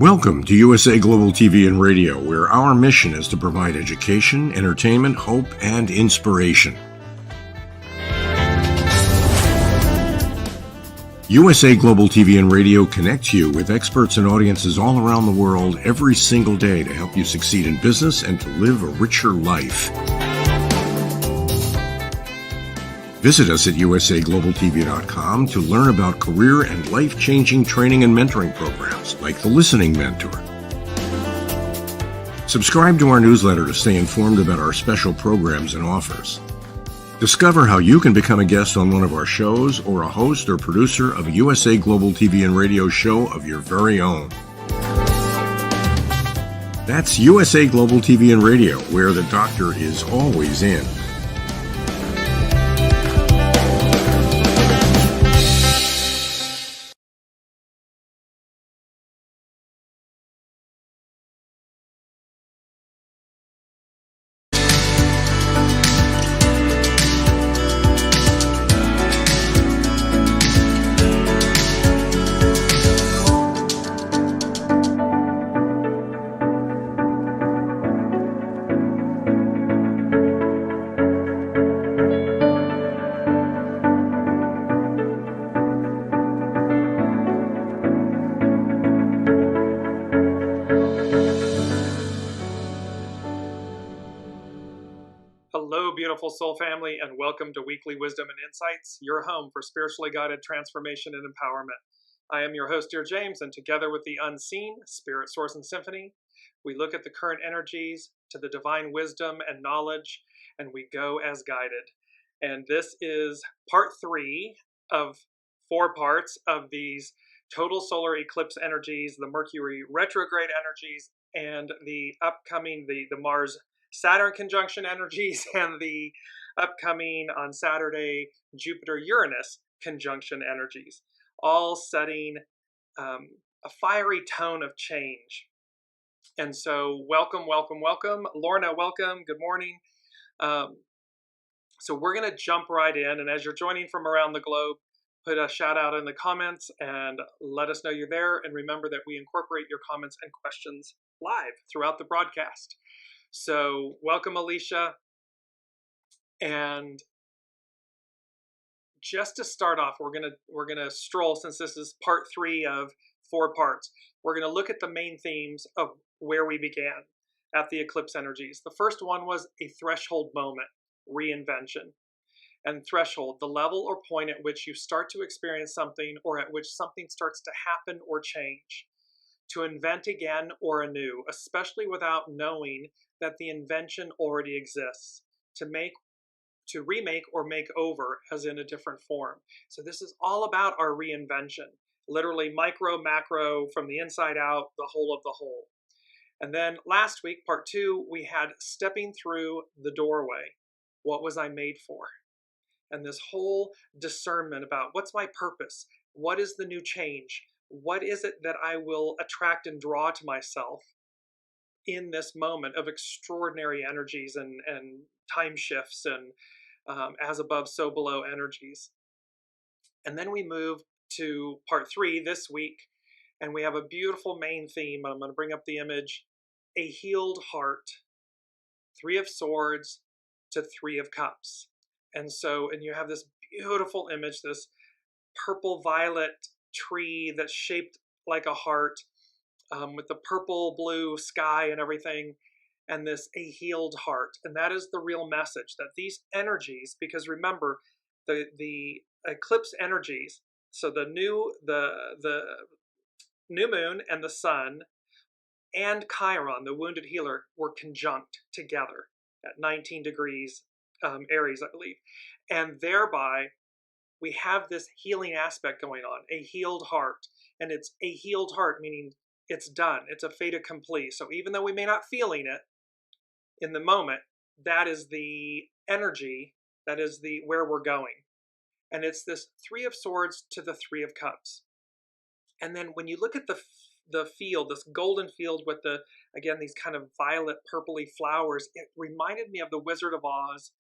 Welcome to USA Global TV and Radio, where our mission is to provide education, entertainment, hope, and inspiration. USA Global TV and Radio connects you with experts and audiences all around the world every single day to help you succeed in business and to live a richer life. Visit us at usaglobaltv.com to learn about career and life-changing training and mentoring programs like the Listening Mentor. Subscribe to our newsletter to stay informed about our special programs and offers. Discover how you can become a guest on one of our shows or a host or producer of a USA Global TV and Radio show of your very own. That's USA Global TV and Radio, where the doctor is always in. Beautiful soul family, and welcome to Weekly Wisdom and Insights, your home for spiritually guided transformation and empowerment. I am your host, Dearjames, and together with the unseen, Spirit, Source, and Symphony, we look at the current energies to the divine wisdom and knowledge, and we go as guided. And this is part 3 of 4 parts of these total solar eclipse energies, the Mercury retrograde energies, and the upcoming, the Mars Saturn conjunction energies, and the upcoming on Saturday Jupiter-Uranus conjunction energies, all setting a fiery tone of change. And so welcome, welcome, welcome. Lorna, welcome. Good morning. So we're going to jump right in. And as you're joining from around the globe, put a shout out in the comments and let us know you're there. And remember that we incorporate your comments and questions live throughout the broadcast. So welcome, Alicia. And just to start off, we're gonna stroll, since this is part 3 of 4 parts. We're gonna look at the main themes of where we began at the eclipse energies. The first one was a threshold moment, reinvention. And threshold, the level or point at which you start to experience something, or at which something starts to happen or change. To invent again or anew, especially without knowing that the invention already exists, to remake or make over as in a different form. So this is all about our reinvention, literally micro, macro, from the inside out, the whole of the whole. And then last week, part 2, we had stepping through the doorway. What was I made for? And this whole discernment about what's my purpose? What is the new change? What is it that I will attract and draw to myself in this moment of extraordinary energies and time shifts and as above, so below energies? And then we move to part 3 this week, and we have a beautiful main theme. I'm going to bring up the image: a healed heart, 3 of Swords to 3 of Cups. And you have this beautiful image, this purple violet tree that's shaped like a heart, with the purple blue sky and everything, and this a healed heart. And that is the real message, that these energies, because remember the eclipse energies, so the new moon and the sun and Chiron, the wounded healer, were conjunct together at 19 degrees Aries, I believe, and thereby we have this healing aspect going on, a healed heart. And it's a healed heart, meaning it's done. It's a fait accompli. So even though we may not feeling it in the moment, that is the energy, that is the where we're going. And it's this 3 of Swords to the 3 of Cups. And then when you look at the field, this golden field with these kind of violet purpley flowers, it reminded me of the Wizard of Oz.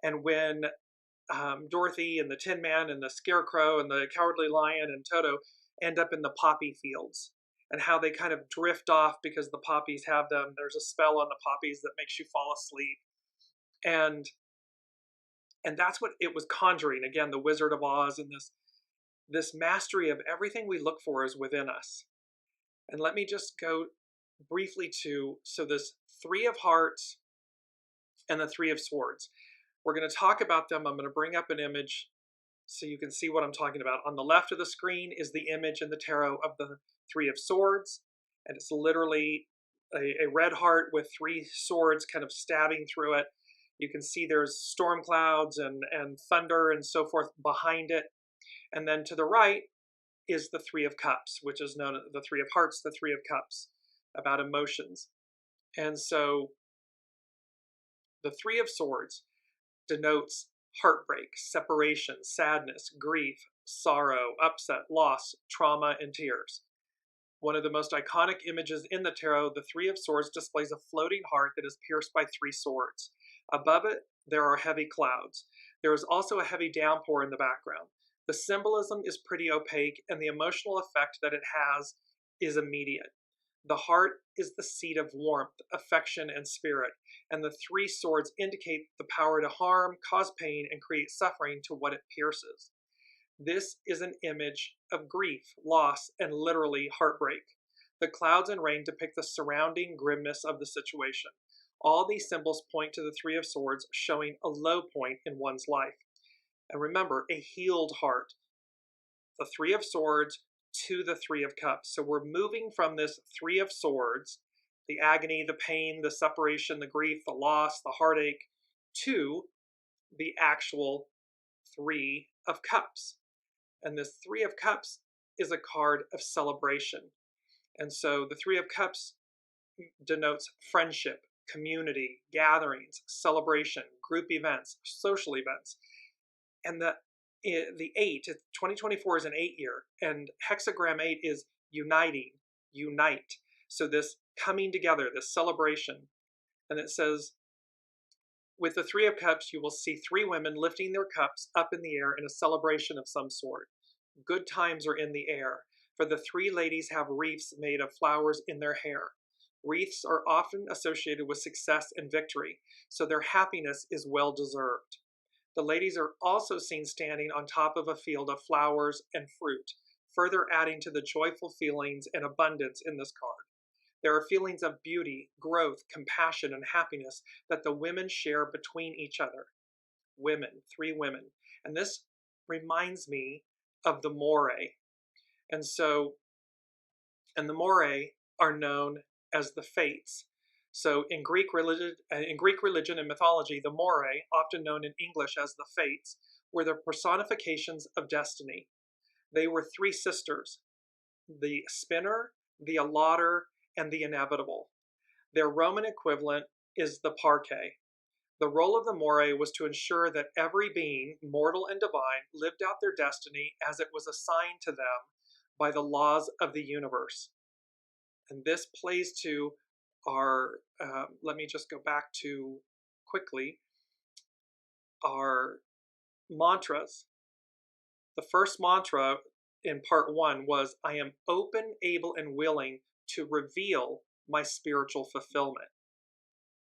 And when Dorothy and the Tin Man and the Scarecrow and the Cowardly Lion and Toto end up in the poppy fields. and how they kind of drift off because the poppies have them. There's a spell on the poppies that makes you fall asleep. And that's what it was conjuring. Again, the Wizard of Oz, and this mastery of everything we look for is within us. And let me just go briefly to, so this Three of Hearts and the Three of Swords. We're going to talk about them. I'm going to bring up an image so you can see what I'm talking about. On the left of the screen is the image in the tarot of the Three of Swords, and it's literally a red heart with three swords kind of stabbing through it. You can see there's storm clouds and thunder and so forth behind it. And then to the right is the Three of Cups, which is known as the Three of Hearts, the Three of Cups, about emotions. And so the Three of Swords denotes heartbreak, separation, sadness, grief, sorrow, upset, loss, trauma, and tears. One of the most iconic images in the tarot, the Three of Swords displays a floating heart that is pierced by three swords. Above it, there are heavy clouds. There is also a heavy downpour in the background. The symbolism is pretty opaque, and the emotional effect that it has is immediate. The heart is the seat of warmth, affection, and spirit, and the three swords indicate the power to harm, cause pain, and create suffering to what it pierces. This is an image of grief, loss, and literally heartbreak. The clouds and rain depict the surrounding grimness of the situation. All these symbols point to the Three of Swords, showing a low point in one's life. And remember, a healed heart. The Three of Swords to the Three of Cups. So we're moving from this Three of Swords, the agony, the pain, the separation, the grief, the loss, the heartache, to the actual Three of Cups. And this Three of Cups is a card of celebration. And so the Three of Cups denotes friendship, community, gatherings, celebration, group events, social events. And the 8, 2024 is an 8 year, and hexagram 8 is uniting, unite. So this coming together, this celebration. And it says, with the Three of Cups, you will see three women lifting their cups up in the air in a celebration of some sort. Good times are in the air, for the three ladies have wreaths made of flowers in their hair. Wreaths are often associated with success and victory, so their happiness is well deserved. The ladies are also seen standing on top of a field of flowers and fruit, further adding to the joyful feelings and abundance in this card. There are feelings of beauty, growth, compassion, and happiness that the women share between each other. Women, three women. And this reminds me of the Moirae. And the Moirae are known as the Fates. So in Greek religion and mythology, the Moirae, often known in English as the Fates, were the personifications of destiny. They were three sisters, the spinner, the allottor, and the inevitable. Their Roman equivalent is the Parcae. The role of the Moirae was to ensure that every being, mortal and divine, lived out their destiny as it was assigned to them by the laws of the universe. And this plays to our, let me just go back to quickly, our mantras. The first mantra in part 1 was, I am open, able, and willing to reveal my spiritual fulfillment.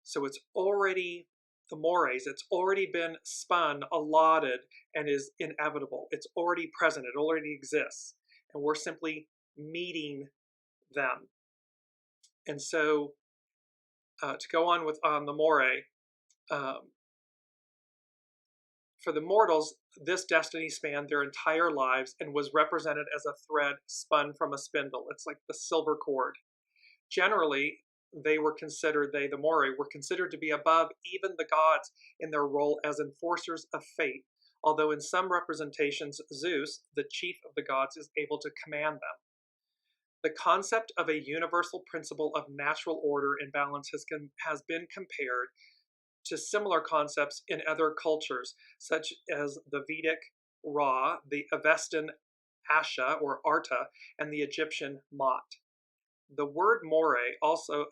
So it's already, the Moiraes, it's already been spun, allotted, and is inevitable. It's already present, it already exists. And we're simply meeting them. And so, to go on with the Moirae, for the mortals, this destiny spanned their entire lives and was represented as a thread spun from a spindle. It's like the silver cord. Generally, the Moirae, were considered to be above even the gods in their role as enforcers of fate, although in some representations, Zeus, the chief of the gods, is able to command them. The concept of a universal principle of natural order and balance has been compared to similar concepts in other cultures, such as the Vedic Ra, the Avestan Asha or Arta, and the Egyptian Mot. The word Moirae also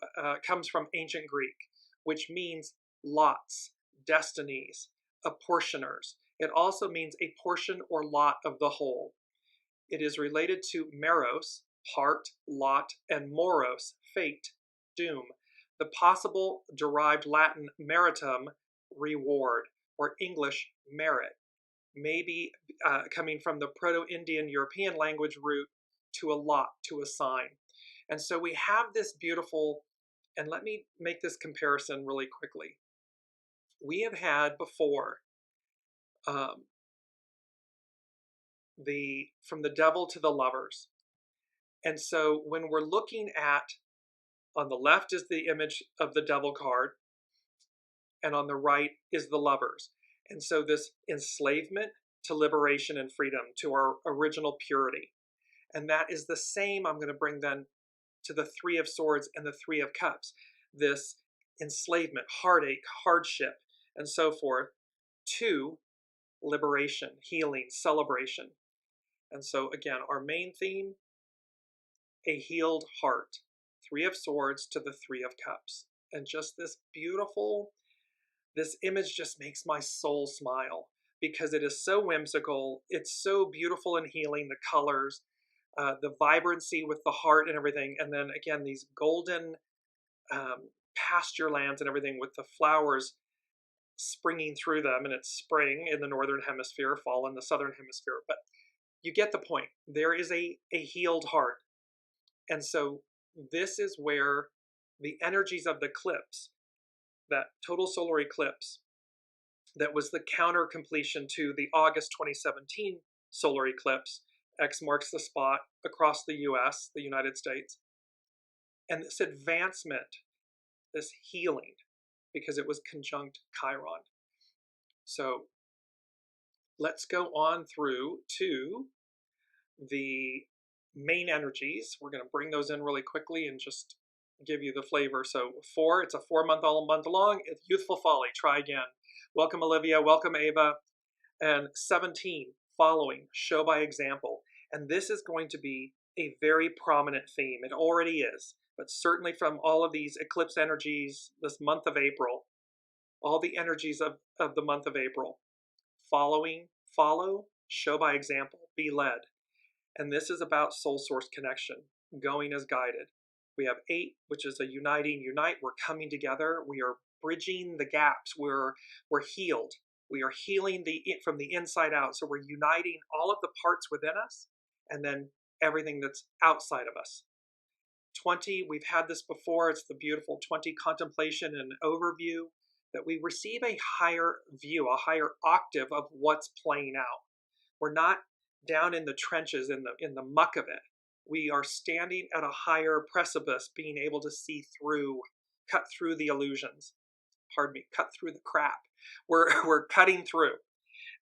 comes from ancient Greek, which means lots, destinies, apportioners. It also means a portion or lot of the whole. It is related to meros, part, lot, and moros, fate, doom. The possible derived Latin meritum, reward, or English merit, may be coming from the Proto-Indian European language root to a lot, to assign. And so we have this beautiful, and let me make this comparison really quickly. We have had before from the devil to the lovers. And so when we're looking at, on the left is the image of the devil card, and on the right is the lovers. And so this enslavement to liberation and freedom, to our original purity. And that is the same, I'm going to bring then to the Three of Swords and the Three of Cups. This enslavement, heartache, hardship, and so forth, to liberation, healing, celebration. And so again, our main theme, a healed heart. Three of Swords to the Three of Cups. And just this beautiful, this image just makes my soul smile because it is so whimsical. It's so beautiful and healing, the colors, the vibrancy with the heart and everything. And then again, these golden pasture lands and everything with the flowers springing through them. And it's spring in the northern hemisphere, fall in the southern hemisphere. But you get the point. There is a healed heart. And so this is where the energies of the eclipse, that total solar eclipse, that was the counter completion to the August 2017 solar eclipse. X marks the spot across the US, the United States. And this advancement, this healing, because it was conjunct Chiron. So let's go on through to the main energies. We're going to bring those in really quickly and just give you the flavor. So 4, it's a 4-month long. It's Youthful Folly. Try again. Welcome, Olivia. Welcome, Ava. And 17, Following, Show by Example. And this is going to be a very prominent theme. It already is, but certainly from all of these eclipse energies this month of April, all the energies of the month of April. Following, follow, show by example, be led. And this is about soul source connection, going as guided. We have 8, which is a uniting, unite. We're coming together. We are bridging the gaps. We're healed. We are healing from the inside out. So we're uniting all of the parts within us and then everything that's outside of us. 20, we've had this before. It's the beautiful 20, contemplation and overview, that we receive a higher view, a higher octave of what's playing out. We're not down in the trenches, in the muck of it. We are standing at a higher precipice, being able to see through, cut through the illusions. Pardon me, cut through the crap. We're cutting through.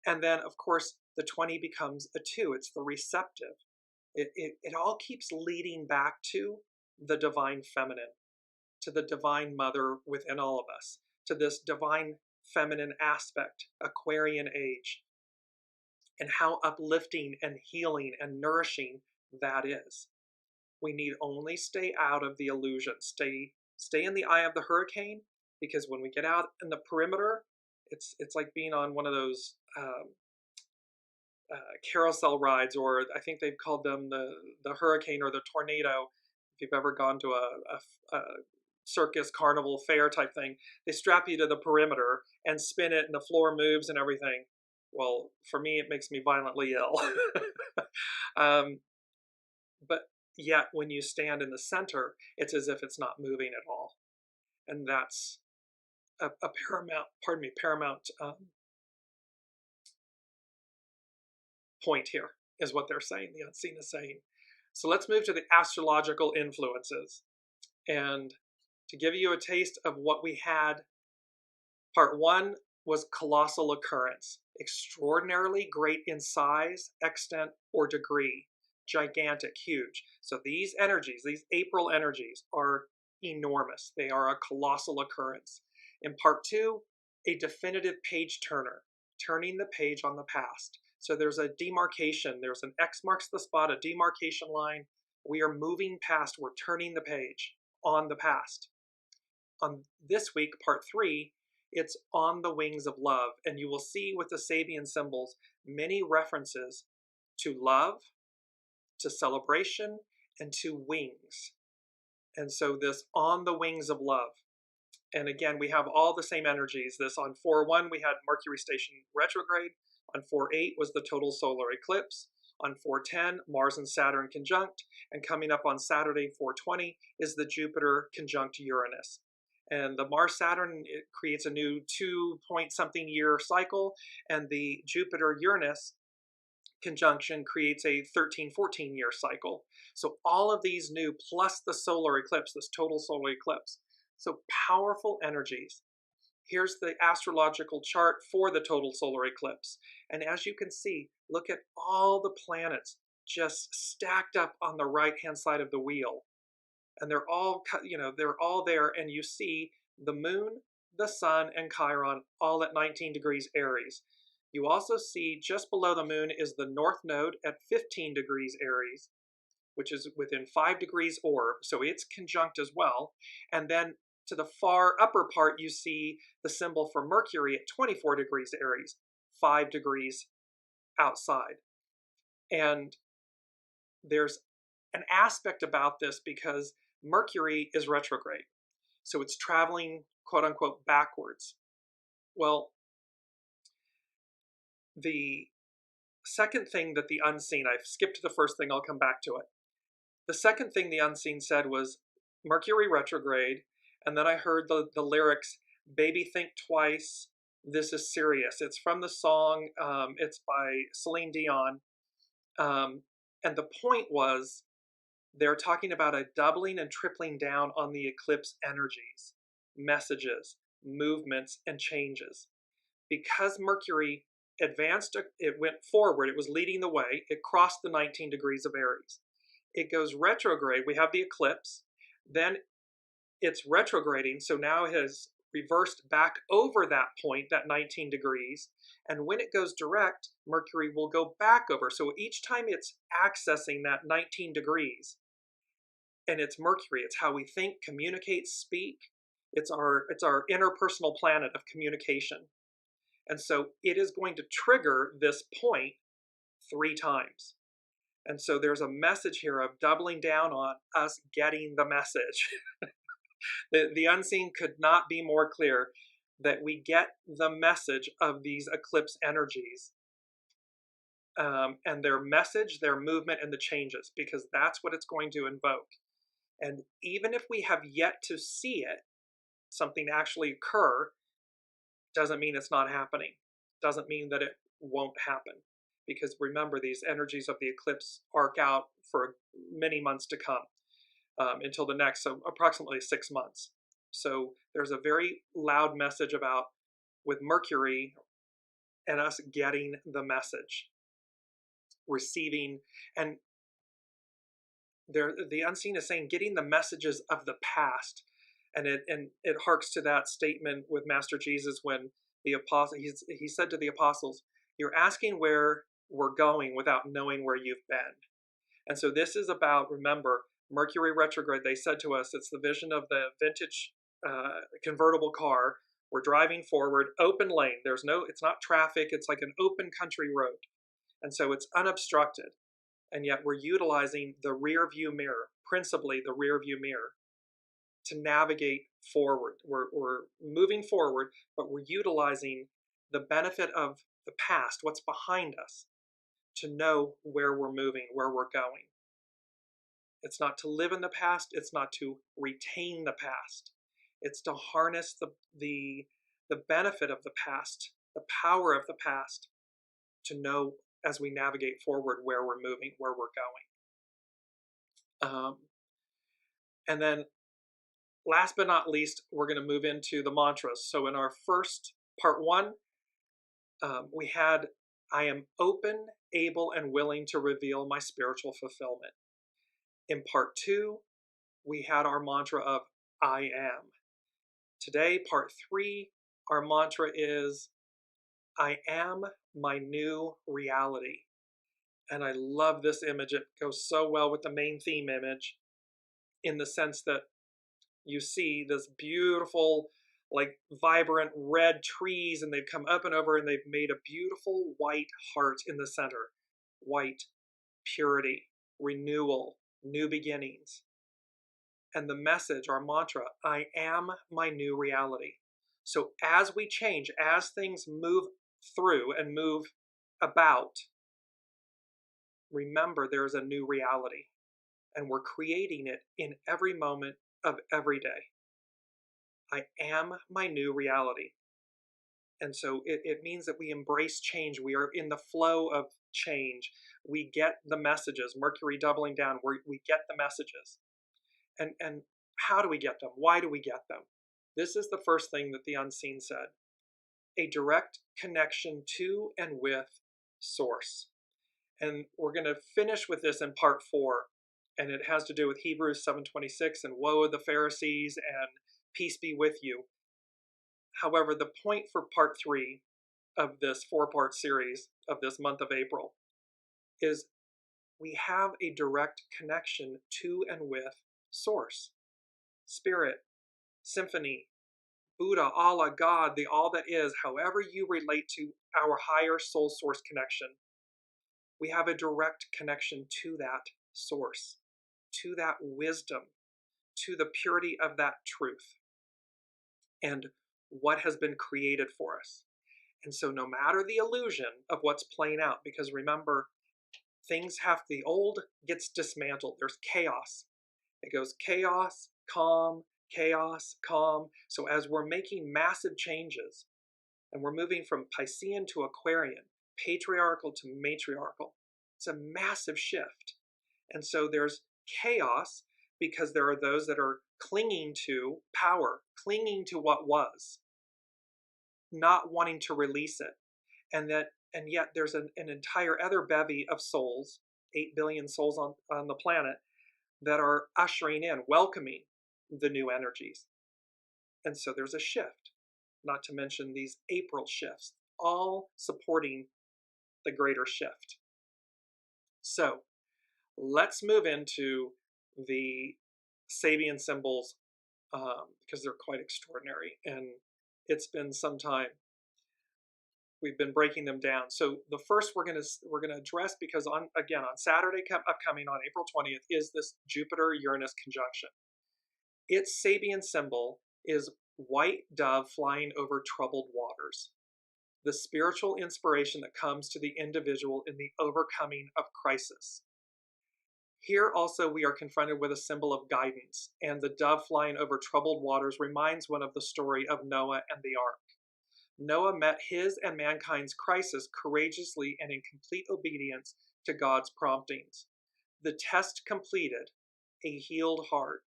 And then, of course, the 20 becomes a 2. It's the receptive. It all keeps leading back to the divine feminine, to the divine mother within all of us, to this divine feminine aspect, Aquarian age, and how uplifting and healing and nourishing that is. We need only stay out of the illusion, stay in the eye of the hurricane, because when we get out in the perimeter, it's like being on one of those carousel rides, or I think they've called them the hurricane or the tornado. If you've ever gone to a circus, carnival, fair type thing, they strap you to the perimeter and spin it and the floor moves and everything. Well, for me, it makes me violently ill. But yet when you stand in the center, it's as if it's not moving at all. And that's a paramount point here, is what they're saying, the unseen is saying. So let's move to the astrological influences. And to give you a taste of what we had, part 1 was colossal occurrence, extraordinarily great in size, extent, or degree, gigantic, huge. So these energies, these April energies, are enormous. They are a colossal occurrence. In part 2, a definitive page turner, turning the page on the past. So there's a demarcation, there's an X marks the spot, a demarcation line. We are moving past, we're turning the page on the past. On this week, part 3, it's on the wings of love. And you will see with the SABIAN symbols, many references to love, to celebration, and 2 wings. And so this on the wings of love. And again, we have all the same energies. This on 4-1, we had Mercury station retrograde. On 4-8 was the total solar eclipse. On 4-10, Mars and Saturn conjunct. And coming up on Saturday, 4-20, is the Jupiter conjunct Uranus. And the Mars-Saturn, it creates a new 2-point-something year cycle. And the Jupiter-Uranus conjunction creates a 13-14 year cycle. So all of these new, plus the solar eclipse, this total solar eclipse. So powerful energies. Here's the astrological chart for the total solar eclipse. And as you can see, look at all the planets just stacked up on the right-hand side of the wheel. And they're all, they're all there. And you see the moon, the sun, and Chiron all at 19 degrees Aries. You also see just below the moon is the north node at 15 degrees Aries, which is within 5 degrees orb. So it's conjunct as well. And then to the far upper part, you see the symbol for Mercury at 24 degrees Aries, 5 degrees outside. And there's an aspect about this because Mercury is retrograde. So it's traveling, quote unquote, backwards. Well, the second thing that the unseen, I've skipped the first thing, I'll come back to it. The second thing the unseen said was Mercury retrograde. And then I heard the lyrics, "Baby, think twice, this is serious." It's from the song, it's by Celine Dion. And the point was, they're talking about a doubling and tripling down on the eclipse energies, messages, movements, and changes. Because Mercury advanced, it went forward, it was leading the way, it crossed the 19 degrees of Aries. It goes retrograde, we have the eclipse, then it's retrograding, so now it has reversed back over that point, that 19 degrees, and when it goes direct, Mercury will go back over. So each time it's accessing that 19 degrees, and it's Mercury, it's how we think, communicate, speak, it's our interpersonal planet of communication. And so it is going to trigger this point 3 times. And so there's a message here of doubling down on us getting the message. The unseen could not be more clear that we get the message of these eclipse energies and their message, their movement, and the changes, because that's what it's going to invoke. And even if we have yet to see it, something actually occur, doesn't mean it's not happening. Doesn't mean that it won't happen. Because remember, these energies of the eclipse arc out for many months to come. Until the next, so approximately 6 months. So there's a very loud message about with Mercury and us getting the message, receiving, and the unseen is saying getting the messages of the past, and it harks to that statement with Master Jesus when the apostle he said to the apostles, "You're asking where we're going without knowing where you've been." And so this is about, remember, Mercury retrograde, they said to us, it's the vision of the vintage convertible car. We're driving forward, open lane. It's not traffic. It's like an open country road. And so it's unobstructed. And yet we're utilizing the rear view mirror, principally the rear view mirror, to navigate forward. We're moving forward, but we're utilizing the benefit of the past, what's behind us, to know where we're moving, where we're going. It's not to live in the past. It's not to retain the past. It's to harness the benefit of the past, the power of the past, to know as we navigate forward where we're moving, where we're going. And then last but not least, we're going to move into the mantras. So in our first part 1, we had, "I am open, able, and willing to reveal my spiritual fulfillment." In part 2, we had our mantra of I am. Today, part 3, our mantra is I am my new reality. And I love this image. It goes so well with the main theme image in the sense that you see this beautiful, like vibrant red trees, and they've come up and over and they've made a beautiful white heart in the center. White, purity, renewal, new beginnings. And the message, our mantra, I am my new reality. So as we change, as things move through and move about, remember there's a new reality. And we're creating it in every moment of every day. I am my new reality. And so it means that we embrace change. We are in the flow of change. We get the messages. Mercury doubling down, we get the messages. And how do we get them? Why do we get them? This is the first thing that the unseen said. A direct connection to and with Source. And we're going to finish with this in part 4. And it has to do with Hebrews 7:26 and woe of the Pharisees and peace be with you. However, the point for part 3 of this 4-part series of this month of April is we have a direct connection to and with Source, Spirit, Symphony, Buddha, Allah, God, the all that is, however you relate to our higher soul source connection. We have a direct connection to that source, to that wisdom, to the purity of that truth, and what has been created for us. And so no matter the illusion of what's playing out, because remember, the old gets dismantled. There's chaos. It goes chaos, calm, chaos, calm. So as we're making massive changes, and we're moving from Piscean to Aquarian, patriarchal to matriarchal, it's a massive shift. And so there's chaos because there are those that are clinging to power, clinging to what was, not wanting to release it. And yet there's an entire other bevy of souls, 8 billion souls on the planet, that are ushering in, welcoming the new energies. And so there's a shift, not to mention these April shifts, all supporting the greater shift. So let's move into the Sabian symbols because they're quite extraordinary, and it's been some time. We've been breaking them down. So the first we're gonna address, because on Saturday upcoming on April 20th is this Jupiter-Uranus conjunction. Its Sabian symbol is white dove flying over troubled waters, the spiritual inspiration that comes to the individual in the overcoming of crisis. Here also we are confronted with a symbol of guidance, and the dove flying over troubled waters reminds one of the story of Noah and the ark. Noah met his and mankind's crisis courageously and in complete obedience to God's promptings. The test completed, a healed heart.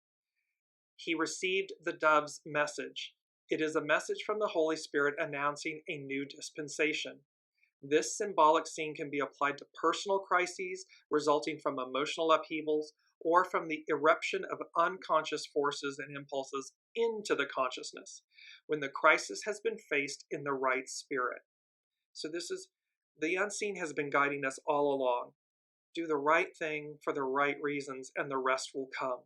He received the dove's message. It is a message from the Holy Spirit announcing a new dispensation. This symbolic scene can be applied to personal crises resulting from emotional upheavals or from the eruption of unconscious forces and impulses into the consciousness when the crisis has been faced in the right spirit. So the unseen has been guiding us all along. Do the right thing for the right reasons and the rest will come.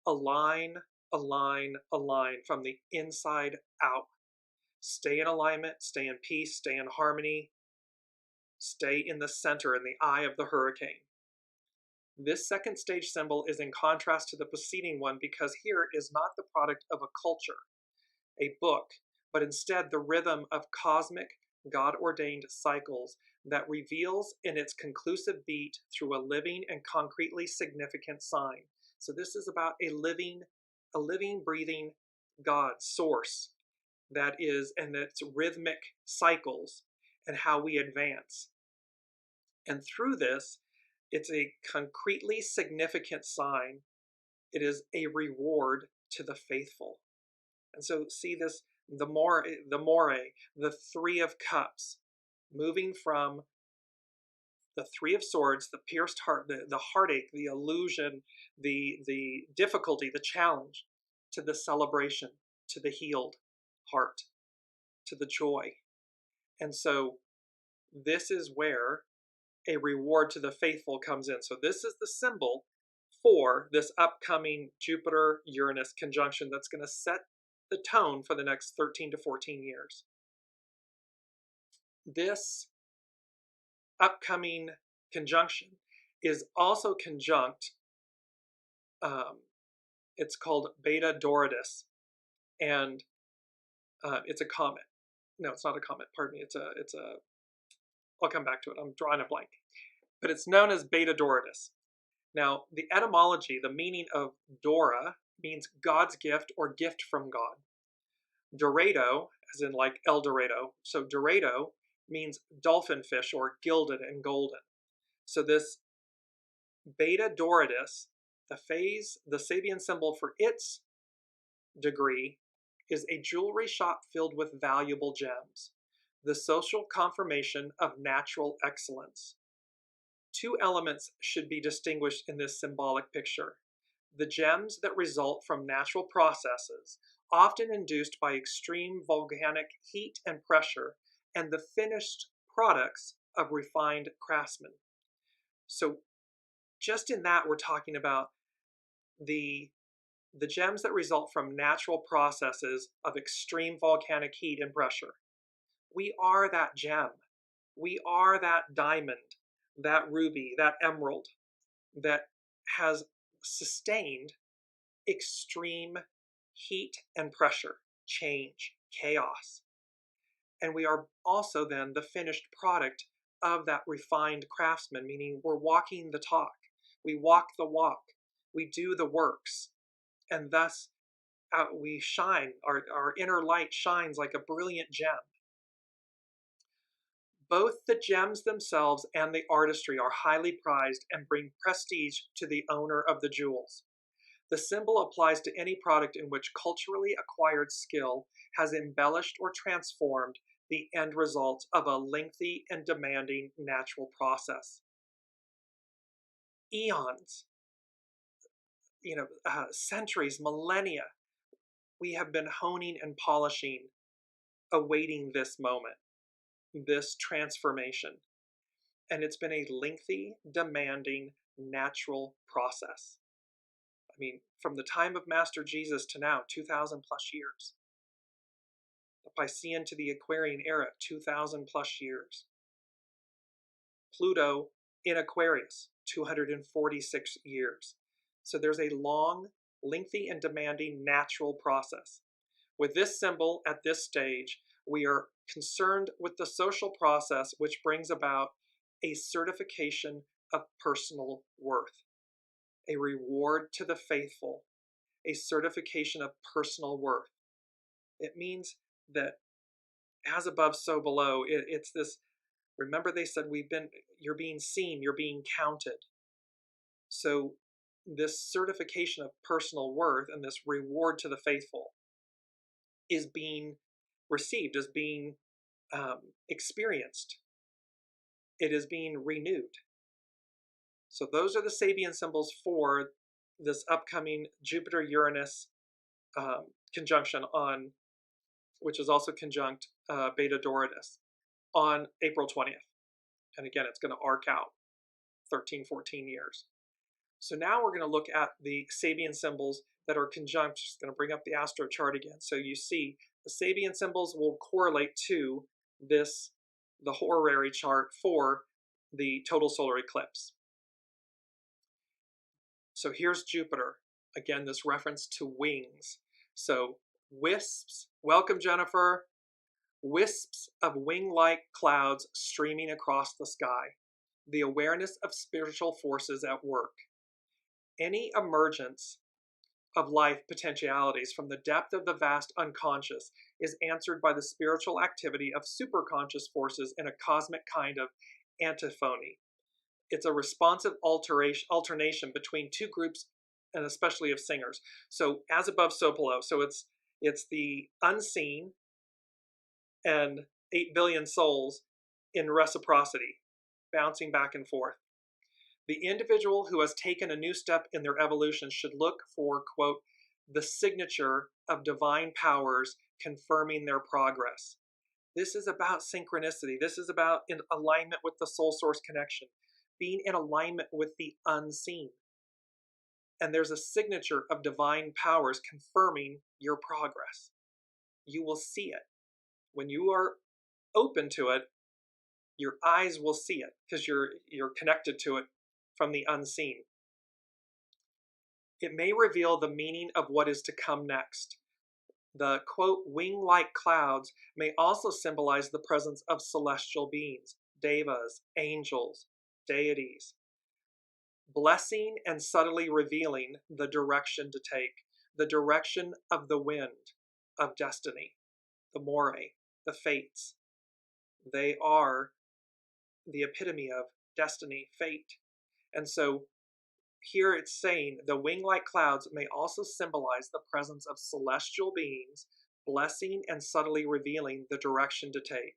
Align, align, align from the inside out. Stay in alignment, stay in peace, stay in harmony. Stay in the center, in the eye of the hurricane. This second stage symbol is in contrast to the preceding one because here it is not the product of a culture, a book, but instead the rhythm of cosmic, God-ordained cycles that reveals in its conclusive beat through a living and concretely significant sign. So this is about a living, breathing God, source, that is, and its rhythmic cycles and how we advance. And through this, it's a concretely significant sign. It is a reward to the faithful. And so see this, the more, the Three of Cups, moving from the Three of Swords, the pierced heart, the heartache, the illusion, the difficulty, the challenge, to the celebration, to the healed heart, to the joy. And so this is where a reward to the faithful comes in. So this is the symbol for this upcoming Jupiter-Uranus conjunction that's going to set the tone for the next 13 to 14 years. This upcoming conjunction is also conjunct It's called Beta Doradus, and it's a comet. No, it's not a comet. Pardon me. I'll come back to it. I'm drawing a blank. But it's known as Beta Doradus. Now, the etymology, the meaning of Dora means God's gift or gift from God. Dorado, as in like El Dorado. So Dorado means dolphin fish or gilded and golden. So this Beta Doradus, the Sabian symbol for its degree, is a jewelry shop filled with valuable gems, the social confirmation of natural excellence. Two elements should be distinguished in this symbolic picture: the gems that result from natural processes, often induced by extreme volcanic heat and pressure, and the finished products of refined craftsmen. So just in that, we're talking about the gems that result from natural processes of extreme volcanic heat and pressure. We are that gem. We are that diamond, that ruby, that emerald that has sustained extreme heat and pressure, change, chaos. And we are also then the finished product of that refined craftsman, meaning we're walking the talk. We walk the walk. We do the works. And thus we shine. Our inner light shines like a brilliant gem. Both the gems themselves and the artistry are highly prized and bring prestige to the owner of the jewels. The symbol applies to any product in which culturally acquired skill has embellished or transformed the end result of a lengthy and demanding natural process. Eons, centuries, millennia, we have been honing and polishing, awaiting this moment, this transformation. And it's been a lengthy, demanding, natural process. I mean, from the time of Master Jesus to now, 2,000 plus years. The Piscean to the Aquarian era, 2,000 plus years. Pluto in Aquarius, 246 years. So there's a long, lengthy, and demanding natural process. With this symbol at this stage, we are concerned with the social process which brings about a certification of personal worth, a reward to the faithful, a certification of personal worth. It means that as above, so below. It's this, remember they said you're being seen, you're being counted. So this certification of personal worth and this reward to the faithful is being received, is being experienced. It is being renewed. So those are the Sabian symbols for this upcoming Jupiter-Uranus conjunction which is also conjunct Beta Doradus on April 20th. And again, it's going to arc out 13, 14 years. So now we're going to look at the Sabian symbols that are conjunct. Just going to bring up the astro chart again. So you see the Sabian symbols will correlate to the horary chart for the total solar eclipse. So here's Jupiter. Again, this reference to wings. So wisps, welcome Jennifer, wisps of wing-like clouds streaming across the sky. The awareness of spiritual forces at work. Any emergence of life potentialities from the depth of the vast unconscious is answered by the spiritual activity of superconscious forces in a cosmic kind of antiphony. It's a responsive alternation between two groups, and especially of singers. So as above, so below. So it's the unseen and 8 billion souls in reciprocity, bouncing back and forth. The individual who has taken a new step in their evolution should look for, quote, the signature of divine powers confirming their progress. This is about synchronicity. This is about in alignment with the soul source connection, being in alignment with the unseen. And there's a signature of divine powers confirming your progress. You will see it. When you are open to it, your eyes will see it because you're connected to it from the unseen. It may reveal the meaning of what is to come next. The, quote, wing-like clouds may also symbolize the presence of celestial beings, devas, angels, deities, blessing and subtly revealing the direction to take, the direction of the wind, of destiny, the moray, the fates. They are the epitome of destiny, fate. And so here it's saying the wing-like clouds may also symbolize the presence of celestial beings, blessing and subtly revealing the direction to take,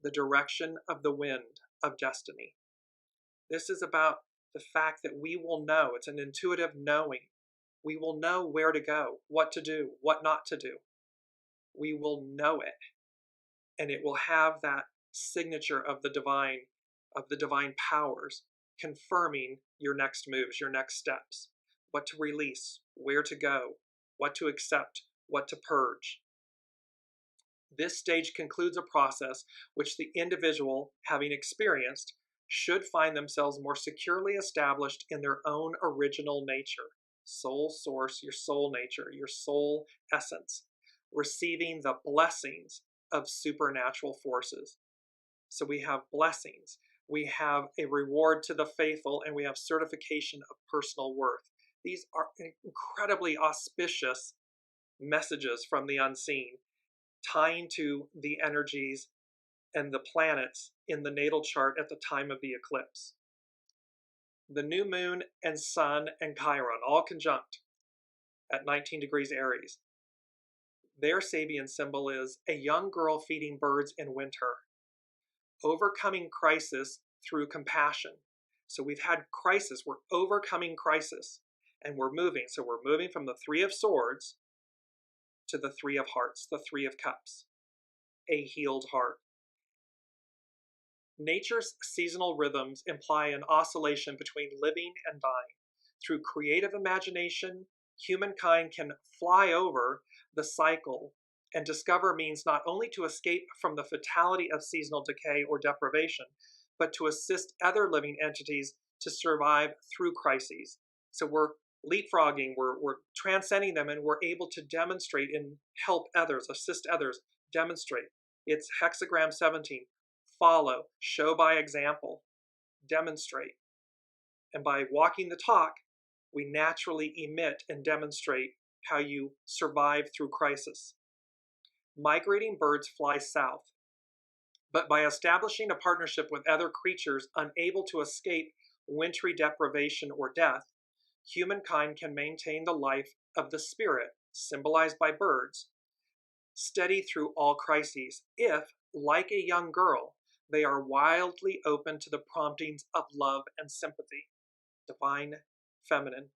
the direction of the wind, of destiny. This is about the fact that we will know. It's an intuitive knowing. We will know where to go, what to do, what not to do. We will know it, and it will have that signature of the divine powers, confirming your next moves, your next steps, what to release, where to go, what to accept, what to purge. This stage concludes a process which the individual, having experienced, should find themselves more securely established in their own original nature, soul source, your soul nature, your soul essence, receiving the blessings of supernatural forces. So we have blessings, we have a reward to the faithful, and we have certification of personal worth. These are incredibly auspicious messages from the unseen, tying to the energies and the planets in the natal chart at the time of the eclipse. The new moon and sun and Chiron, all conjunct at 19 degrees Aries. Their Sabian symbol is a young girl feeding birds in winter, overcoming crisis through compassion. So we've had crisis, we're overcoming crisis, and we're moving. So we're moving from the Three of Swords to the Three of Hearts, the Three of Cups, a healed heart. Nature's seasonal rhythms imply an oscillation between living and dying. Through creative imagination, humankind can fly over the cycle and discover means not only to escape from the fatality of seasonal decay or deprivation, but to assist other living entities to survive through crises. So we're leapfrogging, we're transcending them, and we're able to demonstrate and help others, assist others, demonstrate. It's hexagram 17. Follow, show by example, demonstrate. And by walking the talk, we naturally emit and demonstrate how you survive through crisis. Migrating birds fly south, but by establishing a partnership with other creatures unable to escape wintry deprivation or death, humankind can maintain the life of the spirit, symbolized by birds, steady through all crises, if, like a young girl, they are wildly open to the promptings of love and sympathy, divine feminine.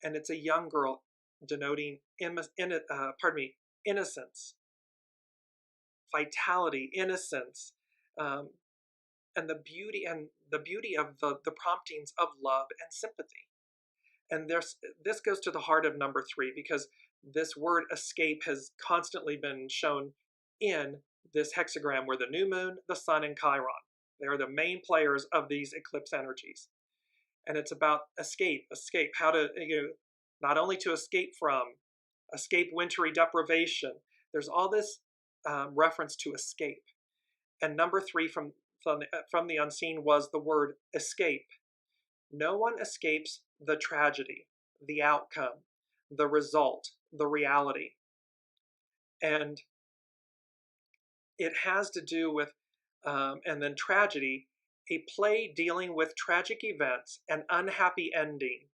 And it's a young girl denoting innocence, vitality, innocence, and the beauty of the promptings of love and sympathy. And this goes to the heart of number 3, because this word escape has constantly been shown in this hexagram, where the new moon, the sun, and Chiron, they are the main players of these eclipse energies. And it's about escape, how to, not only to escape wintry deprivation. There's all this reference to escape. And number 3 from the unseen was the word escape. No one escapes the tragedy, the outcome, the result, the reality. And it has to do with, and then tragedy, a play dealing with tragic events and unhappy ending,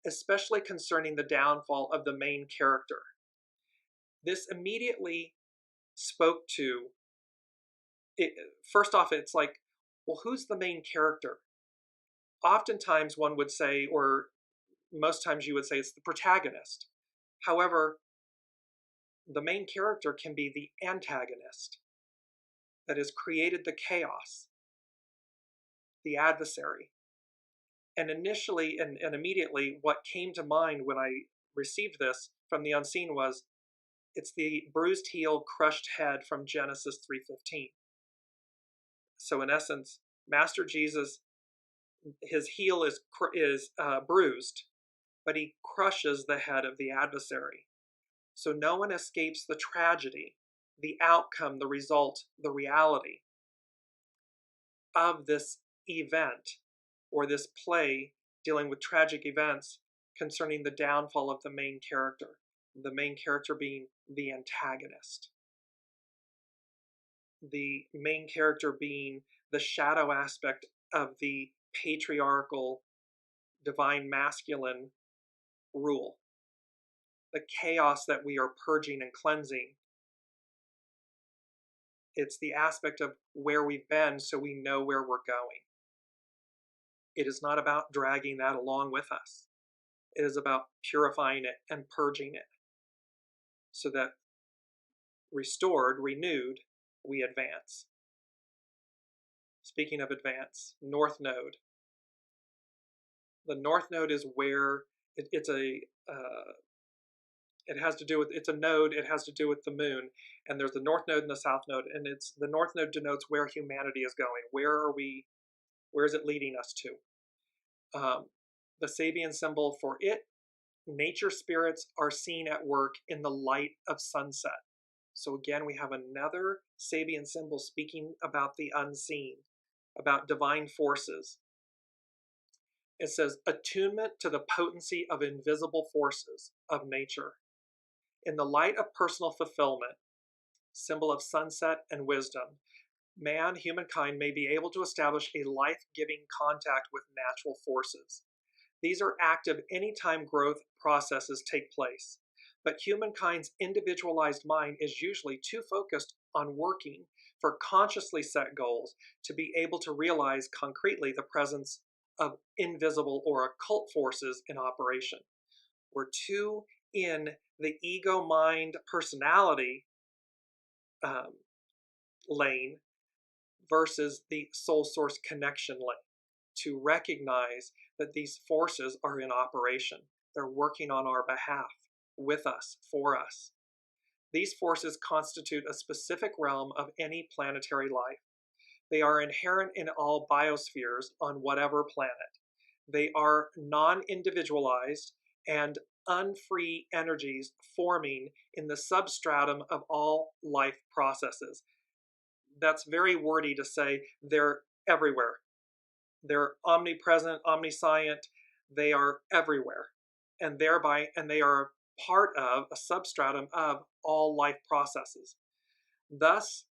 especially concerning the downfall of the main character. This immediately spoke to, first off, it's like, well, who's the main character? Oftentimes one would say, or most times you would say, it's the protagonist. However, the main character can be the antagonist that has created the chaos, the adversary. And initially and immediately, what came to mind when I received this from the unseen was, it's the bruised heel, crushed head from Genesis 3:15. So in essence, Master Jesus, his heel is bruised, but he crushes the head of the adversary. So no one escapes the tragedy, the outcome, the result, the reality of this event or this play dealing with tragic events concerning the downfall of the main character being the antagonist, the main character being the shadow aspect of the patriarchal divine masculine rule, the chaos that we are purging and cleansing. It's the aspect of where we've been so we know where we're going. It is not about dragging that along with us. It is about purifying it and purging it so that restored, renewed, we advance. Speaking of advance, North Node. The North Node is where it has to do with, it's a node, it has to do with the moon, and there's the North Node and the South Node, and the North Node denotes where humanity is going. Where is it leading us to? The Sabian symbol for it, nature spirits are seen at work in the light of sunset. So again, we have another Sabian symbol speaking about the unseen, about divine forces. It says, attunement to the potency of invisible forces of nature. In the light of personal fulfillment, symbol of sunset and wisdom, humankind may be able to establish a life-giving contact with natural forces. These are active anytime growth processes take place, but humankind's individualized mind is usually too focused on working for consciously set goals to be able to realize concretely the presence of invisible or occult forces in operation. We're too in the ego mind personality lane versus the soul source connection lane to recognize that these forces are in operation. They're working on our behalf, with us, for us. These forces constitute a specific realm of any planetary life. They are inherent in all biospheres on whatever planet. They are non-individualized and unfree energies forming in the substratum of all life processes. That's very wordy to say. They're everywhere. They're omnipresent, omniscient. They are everywhere. And they are part of a substratum of all life processes. Thus,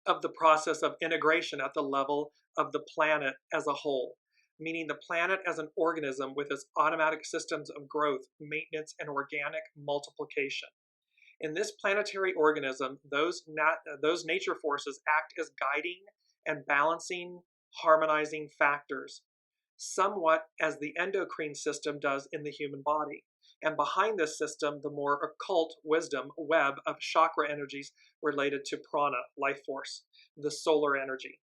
of the process of integration at the level of the planet as a whole, meaning the planet as an organism with its automatic systems of growth, maintenance, and organic multiplication. In this planetary organism, those nature forces act as guiding and balancing, harmonizing factors, somewhat as the endocrine system does in the human body. And behind this system, the more occult wisdom web of chakra energies related to prana, life force, the solar energy.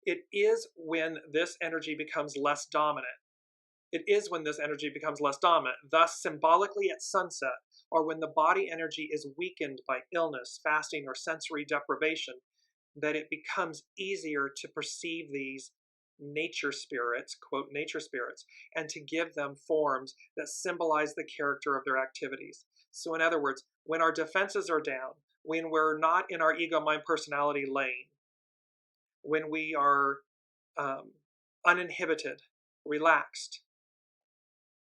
It is when this energy becomes less dominant. Thus, symbolically at sunset, or when the body energy is weakened by illness, fasting, or sensory deprivation, that it becomes easier to perceive these nature spirits, quote, nature spirits, and to give them forms that symbolize the character of their activities. So in other words, when our defenses are down, when we're not in our ego mind personality lane, when we are uninhibited, relaxed,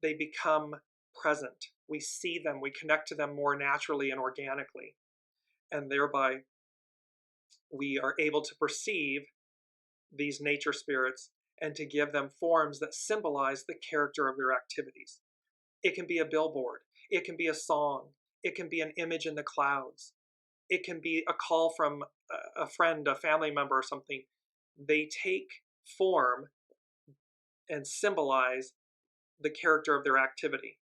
they become present. We see them, we connect to them more naturally and organically, and thereby we are able to perceive these nature spirits and to give them forms that symbolize the character of their activities. It can be a billboard, it can be a song, it can be an image in the clouds, it can be a call from a friend, a family member, or something. They take form and symbolize the character of their activity.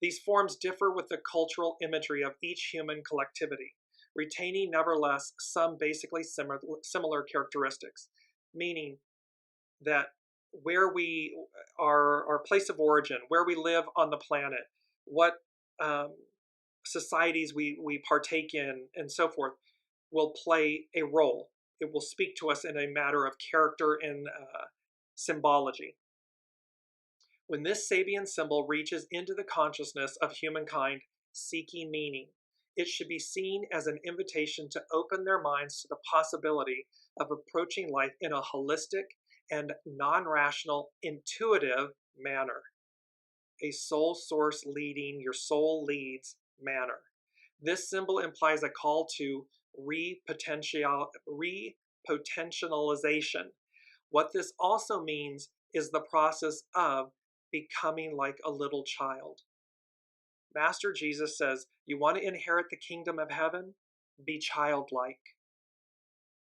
These forms differ with the cultural imagery of each human collectivity, retaining nevertheless some basically similar characteristics, meaning that where we are, our place of origin, where we live on the planet, what societies we partake in, and so forth, will play a role. It will speak to us in a matter of character and symbology. When this Sabian symbol reaches into the consciousness of humankind seeking meaning, it should be seen as an invitation to open their minds to the possibility of approaching life in a holistic and non-rational, intuitive manner. A soul source leading, your soul leads manner. This symbol implies a call to repotentialization. What this also means is the process of becoming like a little child. Master Jesus says, you want to inherit the kingdom of heaven? Be childlike.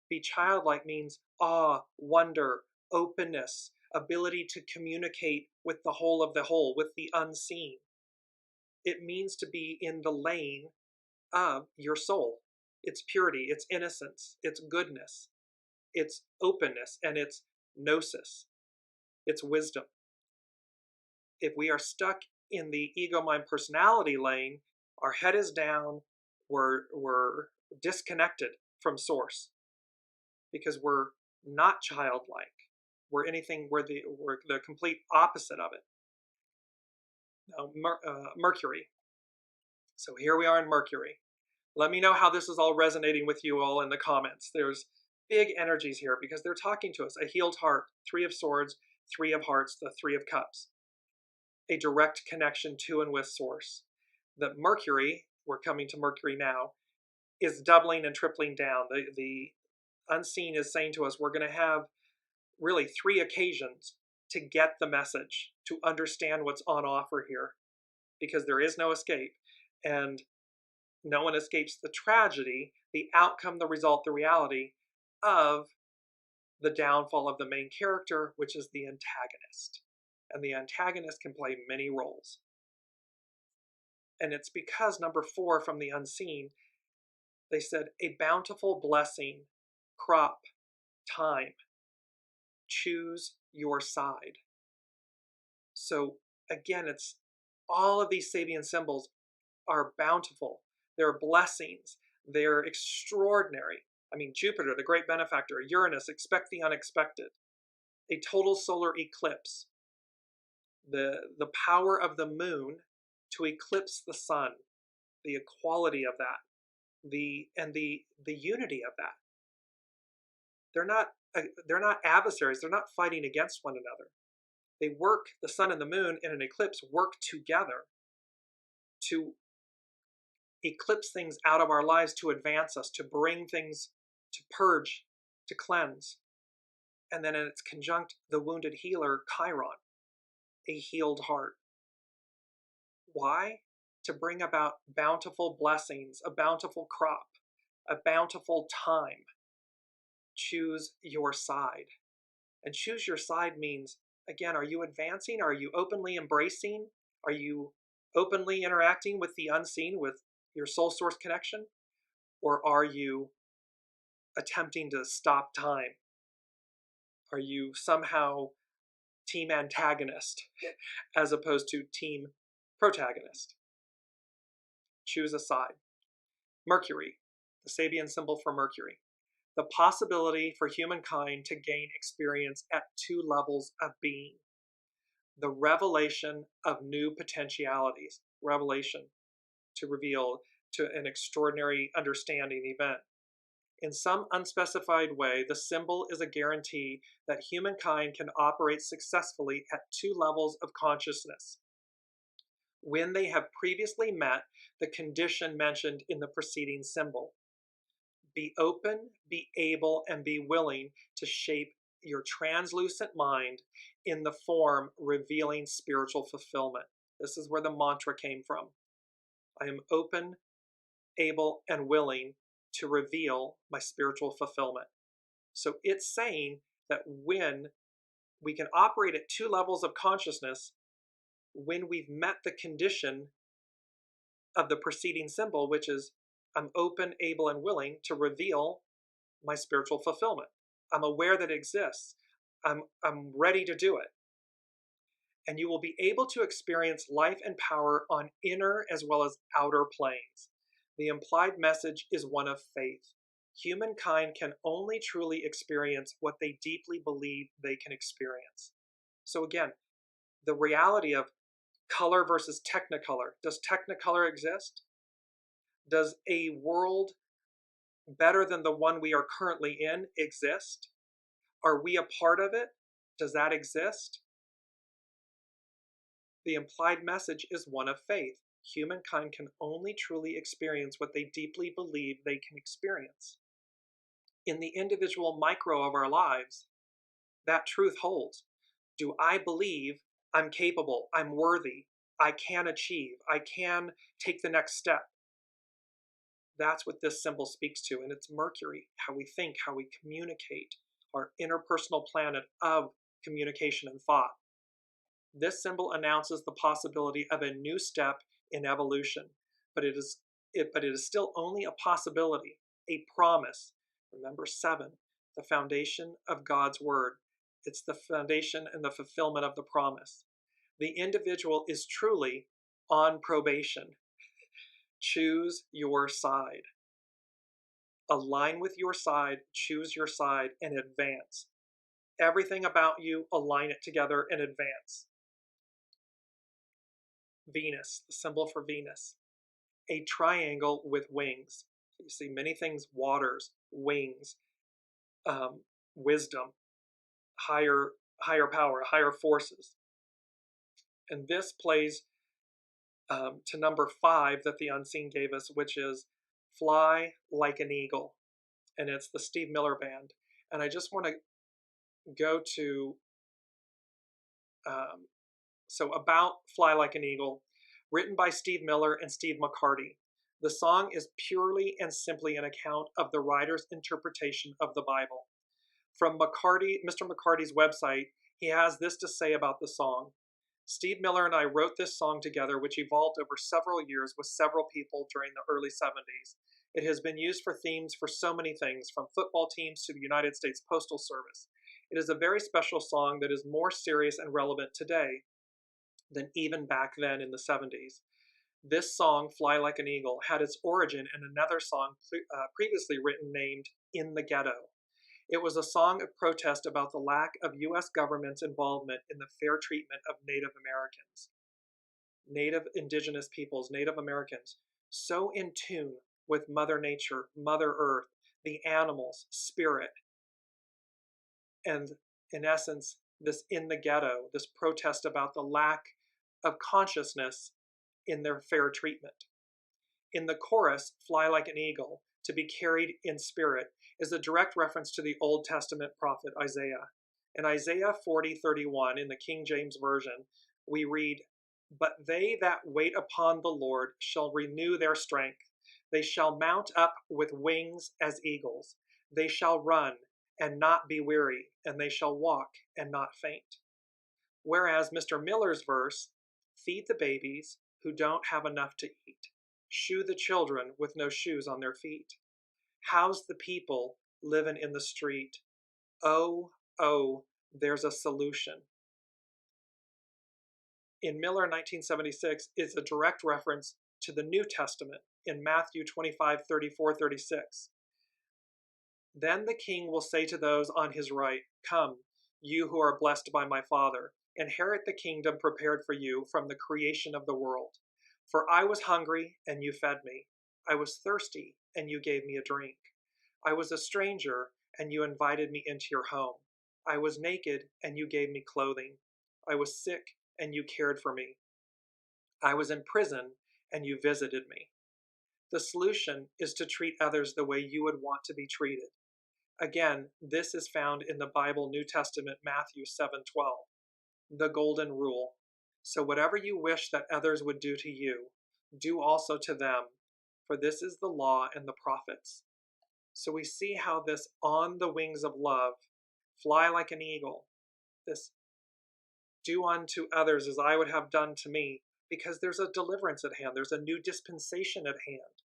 Be childlike means awe, wonder, openness, ability to communicate with the whole of the whole, with the unseen. It means to be in the lane of your soul, its purity, its innocence, its goodness, its openness, and its gnosis, its wisdom. If we are stuck in the ego, mind, personality lane, our head is down, we're disconnected from source because we're not childlike. We're the complete opposite of it. Now, Mercury. So here we are in Mercury. Let me know how this is all resonating with you all in the comments. There's big energies here because they're talking to us. A healed heart, 3 of Swords, 3 of Hearts, the 3 of Cups. A direct connection to and with source. That Mercury, we're coming to Mercury now, is doubling and tripling down. The unseen is saying to us, we're going to have really 3 occasions to get the message, to understand what's on offer here, because there is no escape. And no one escapes the tragedy, the outcome, the result, the reality of the downfall of the main character, which is the antagonist. And the antagonist can play many roles. And it's because number 4 from the unseen, they said, a bountiful blessing, crop, time, choose your side. So again, it's all of these Sabian symbols are bountiful. They're blessings. They're extraordinary. I mean, Jupiter, the great benefactor, Uranus, expect the unexpected. A total solar eclipse. The power of the moon to eclipse the sun, the equality of that, the unity of that. They're not adversaries. They're not fighting against one another. They work, the sun and the moon in an eclipse work together to eclipse things out of our lives, to advance us, to bring things, to purge, to cleanse. And then in its conjunct, the wounded healer, Chiron, a healed heart. Why? To bring about bountiful blessings, a bountiful crop, a bountiful time. Choose your side. And choose your side means, again, are you advancing? Are you openly embracing? Are you openly interacting with the unseen, with your soul source connection? Or are you attempting to stop time? Are you somehow team antagonist as opposed to team protagonist? Choose a side. Mercury, the Sabian symbol for Mercury. The possibility for humankind to gain experience at 2 levels of being. The revelation of new potentialities. Revelation, to reveal, to an extraordinary understanding event. In some unspecified way, the symbol is a guarantee that humankind can operate successfully at 2 levels of consciousness when they have previously met the condition mentioned in the preceding symbol. Be open, be able, and be willing to shape your translucent mind in the form revealing spiritual fulfillment. This is where the mantra came from. I am open, able, and willing to reveal my spiritual fulfillment. So it's saying that when we can operate at 2 levels of consciousness, when we've met the condition of the preceding symbol, which is I'm open, able, and willing to reveal my spiritual fulfillment. I'm aware that it exists. I'm ready to do it. And you will be able to experience life and power on inner as well as outer planes. The implied message is one of faith. Humankind can only truly experience what they deeply believe they can experience. So again, the reality of color versus technicolor. Does technicolor exist? Does a world better than the one we are currently in exist? Are we a part of it? Does that exist? The implied message is one of faith. Humankind can only truly experience what they deeply believe they can experience. In the individual micro of our lives, that truth holds. Do I believe I'm capable, I'm worthy, I can achieve, I can take the next step? That's what this symbol speaks to, and it's Mercury, how we think, how we communicate, our interpersonal planet of communication and thought. This symbol announces the possibility of a new step in evolution, but it is still only a possibility, a promise. Remember 7, the foundation of God's word. It's the foundation and the fulfillment of the promise. The individual is truly on probation. Choose your side. Align with your side, choose your side, and advance. Everything about you, align it together and advance. Venus, the symbol for Venus, a triangle with wings. You see many things: waters, wings, wisdom, higher power, higher forces. And this plays to number 5 that the unseen gave us, which is Fly Like an Eagle. And it's the Steve Miller Band. And I just want to go to, so about Fly Like an Eagle, written by Steve Miller and Steve McCarty. The song is purely and simply an account of the writer's interpretation of the Bible. From Mr. McCarty's website, he has this to say about the song. Steve Miller and I wrote this song together, which evolved over several years with several people during the early 70s. It has been used for themes for so many things, from football teams to the United States Postal Service. It is a very special song that is more serious and relevant today than even back then in the 70s. This song, Fly Like an Eagle, had its origin in another song previously written named In the Ghetto. It was a song of protest about the lack of U.S. government's involvement in the fair treatment of Native Americans. Native indigenous peoples, Native Americans, so in tune with Mother Nature, Mother Earth, the animals, spirit. And in essence, this In the Ghetto, this protest about the lack of consciousness in their fair treatment. In the chorus, Fly Like an Eagle, to be carried in spirit, is a direct reference to the Old Testament prophet Isaiah. In Isaiah 40:31, in the King James Version, we read, "But they that wait upon the Lord shall renew their strength. They shall mount up with wings as eagles. They shall run and not be weary, and they shall walk and not faint." Whereas Mr. Miller's verse, "Feed the babies who don't have enough to eat. Shoe the children with no shoes on their feet. House the people living in the street. Oh, oh, there's a solution." In Miller 1976 is a direct reference to the New Testament in Matthew 25:34-36. "Then the king will say to those on his right, 'Come, you who are blessed by my Father, inherit the kingdom prepared for you from the creation of the world. For I was hungry, and you fed me. I was thirsty, and you gave me a drink. I was a stranger, and you invited me into your home. I was naked, and you gave me clothing. I was sick, and you cared for me. I was in prison, and you visited me.'" The solution is to treat others the way you would want to be treated. Again, this is found in the Bible New Testament, Matthew 7:12. The golden rule. "So whatever you wish that others would do to you, do also to them, for this is the law and the prophets." So we see how this on the wings of love, fly like an eagle, this do unto others as I would have done to me, because there's a deliverance at hand. There's a new dispensation at hand.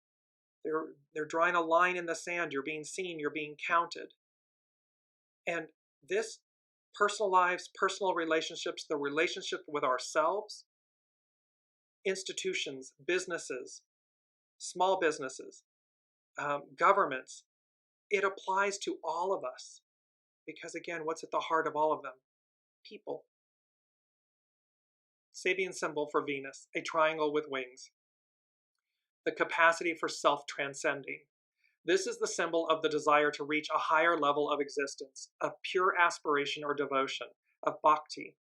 They're drawing a line in the sand. You're being seen. You're being counted. And this personal lives, personal relationships, the relationship with ourselves, institutions, businesses, small businesses, governments, it applies to all of us. Because again, what's at the heart of all of them? People. Sabian symbol for Venus, a triangle with wings. The capacity for self-transcending. This is the symbol of the desire to reach a higher level of existence, of pure aspiration or devotion, of bhakti.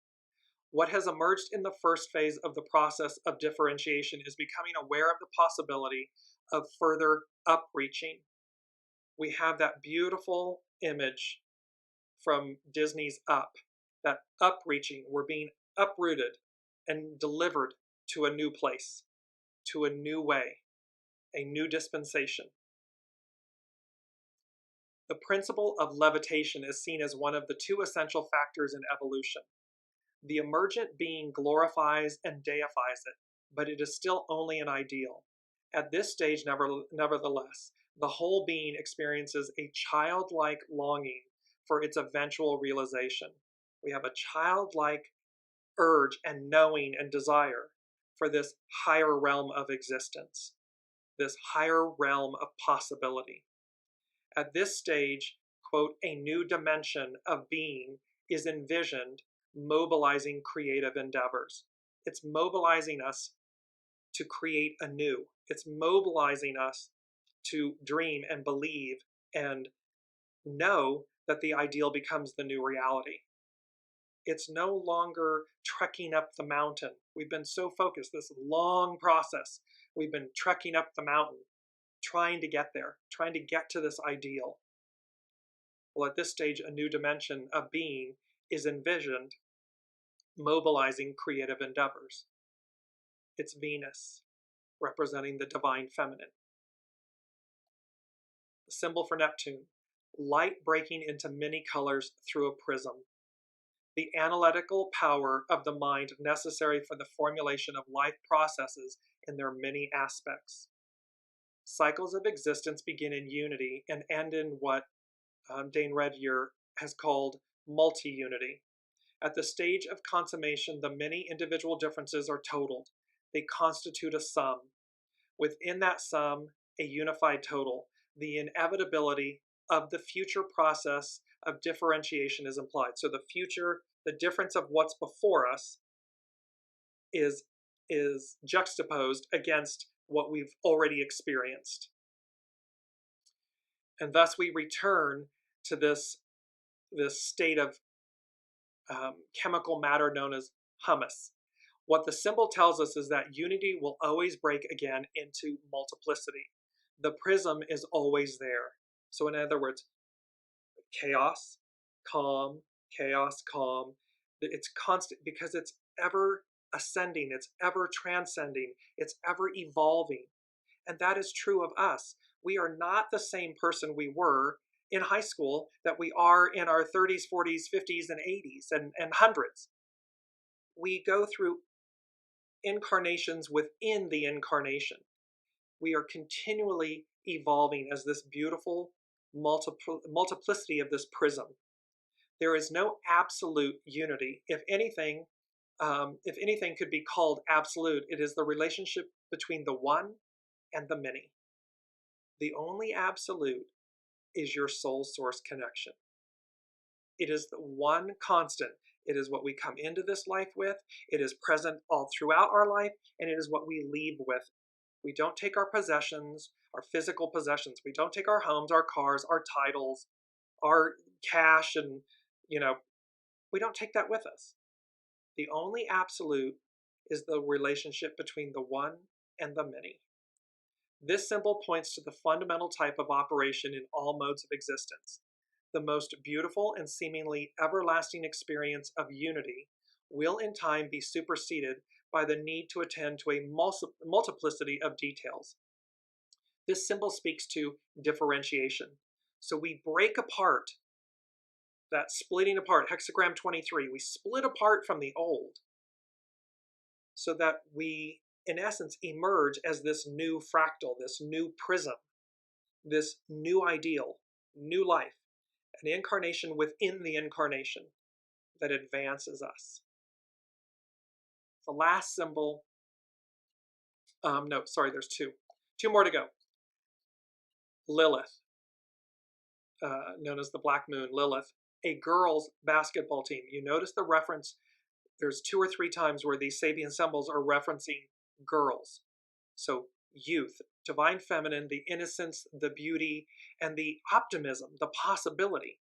What has emerged in the first phase of the process of differentiation is becoming aware of the possibility of further upreaching. We have that beautiful image from Disney's Up, that upreaching. We're being uprooted and delivered to a new place, to a new way, a new dispensation. The principle of levitation is seen as one of the two essential factors in evolution. The emergent being glorifies and deifies it, but it is still only an ideal. At this stage, nevertheless, the whole being experiences a childlike longing for its eventual realization. We have a childlike urge and knowing and desire for this higher realm of existence, this higher realm of possibility. At this stage, quote, a new dimension of being is envisioned, mobilizing creative endeavors. It's mobilizing us to create anew. It's mobilizing us to dream and believe and know that the ideal becomes the new reality. It's no longer trekking up the mountain. We've been so focused, this long process. We've been trekking up the mountain, trying to get there, trying to get to this ideal. Well, at this stage, a new dimension of being is envisioned, mobilizing creative endeavors. It's Venus, representing the divine feminine. The symbol for Neptune, light breaking into many colors through a prism. The analytical power of the mind necessary for the formulation of life processes in their many aspects. Cycles of existence begin in unity and end in what Dane Redier has called multi-unity. At the stage of consummation, the many individual differences are totaled. They constitute a sum. Within that sum, a unified total. The inevitability of the future process of differentiation is implied. So the future, the difference of what's before us is juxtaposed against what we've already experienced. And thus we return to this state of chemical matter known as humus. What the symbol tells us is that unity will always break again into multiplicity. The prism is always there. So in other words, chaos, calm, chaos, calm. It's constant because it's ever ascending, it's ever transcending, it's ever evolving. And that is true of us. We are not the same person we were in high school that we are in our 30s, 40s, 50s, and 80s, and hundreds. We go through incarnations within the incarnation. We are continually evolving as this beautiful multiplicity of this prism. There is no absolute unity. If anything could be called absolute, it is the relationship between the one and the many. The only absolute is your soul source connection. It is the one constant. It is what we come into this life with. It is present all throughout our life, and it is what we leave with. We don't take our possessions, our physical possessions. We don't take our homes, our cars, our titles, our cash, and, we don't take that with us. The only absolute is the relationship between the one and the many. This symbol points to the fundamental type of operation in all modes of existence. The most beautiful and seemingly everlasting experience of unity will in time be superseded by the need to attend to a multiplicity of details. This symbol speaks to differentiation. So we break apart, that splitting apart, hexagram 23, we split apart from the old so that we, in essence, emerge as this new fractal, this new prism, this new ideal, new life, an incarnation within the incarnation that advances us. The last symbol, there's two more to go. Lilith, known as the Black Moon, Lilith, a girls' basketball team. You notice the reference there's 2 or 3 times where these Sabian symbols are referencing girls. So youth, divine feminine, the innocence, the beauty, and the optimism, the possibility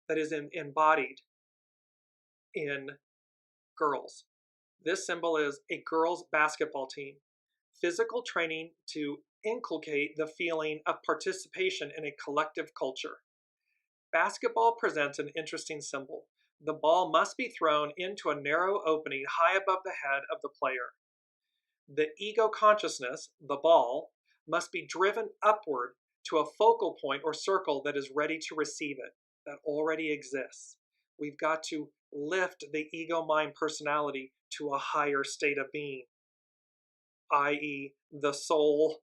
that is embodied in girls. This symbol is a girls' basketball team. Physical training to inculcate the feeling of participation in a collective culture. Basketball presents an interesting symbol. The ball must be thrown into a narrow opening high above the head of the player. The ego consciousness, the ball, must be driven upward to a focal point or circle that is ready to receive it, that already exists. We've got to lift the ego mind personality to a higher state of being, i.e., the soul.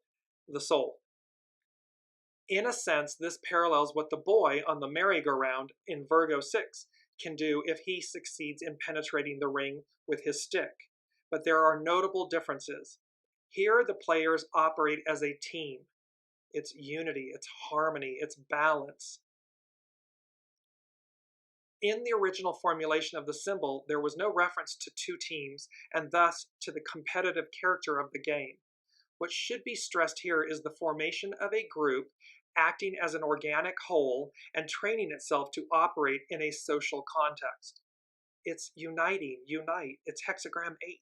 In a sense, this parallels what the boy on the merry-go-round in Virgo 6 can do if he succeeds in penetrating the ring with his stick. But there are notable differences. Here, the players operate as a team. It's unity, it's harmony, it's balance. In the original formulation of the symbol, there was no reference to 2 teams and thus to the competitive character of the game. What should be stressed here is the formation of a group acting as an organic whole and training itself to operate in a social context. It's uniting, unite, it's hexagram 8.